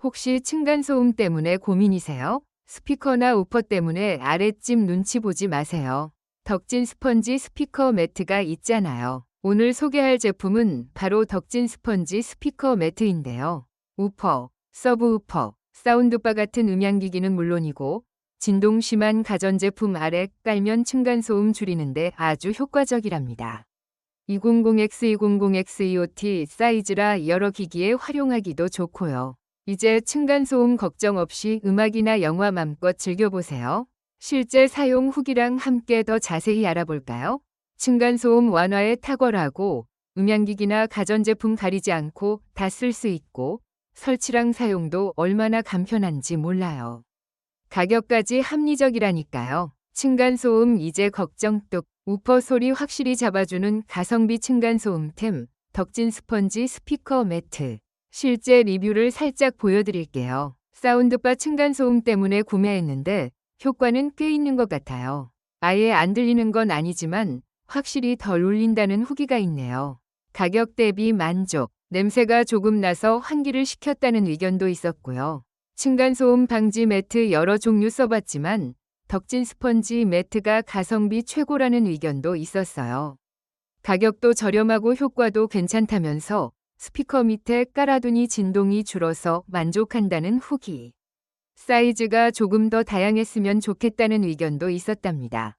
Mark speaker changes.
Speaker 1: 혹시 층간소음 때문에 고민이세요? 스피커나 우퍼 때문에 아랫집 눈치 보지 마세요. 덕진 스펀지 스피커 매트가 있잖아요. 오늘 소개할 제품은 바로 덕진 스펀지 스피커 매트인데요. 우퍼, 서브우퍼, 사운드바 같은 음향기기는 물론이고 진동 심한 가전제품 아래 깔면 층간소음 줄이는데 아주 효과적이랍니다. 200X, 200X EOT 사이즈라 여러 기기에 활용하기도 좋고요. 이제 층간소음 걱정 없이 음악이나 영화 맘껏 즐겨보세요. 실제 사용 후기랑 함께 더 자세히 알아볼까요? 층간소음 완화에 탁월하고 음향기기나 가전제품 가리지 않고 다 쓸 수 있고 설치랑 사용도 얼마나 간편한지 몰라요. 가격까지 합리적이라니까요. 층간소음 이제 걱정 뚝. 우퍼 소리 확실히 잡아주는 가성비 층간소음템 덕진 스펀지 스피커 매트. 실제 리뷰를 살짝 보여드릴게요. 사운드바 층간소음 때문에 구매했는데 효과는 꽤 있는 것 같아요. 아예 안 들리는 건 아니지만 확실히 덜 울린다는 후기가 있네요. 가격 대비 만족. 냄새가 조금 나서 환기를 시켰다는 의견도 있었고요. 층간소음 방지 매트 여러 종류 써봤지만 덕진 스펀지 매트가 가성비 최고라는 의견도 있었어요. 가격도 저렴하고 효과도 괜찮다면서 스피커 밑에 깔아두니 진동이 줄어서 만족한다는 후기. 사이즈가 조금 더 다양했으면 좋겠다는 의견도 있었답니다.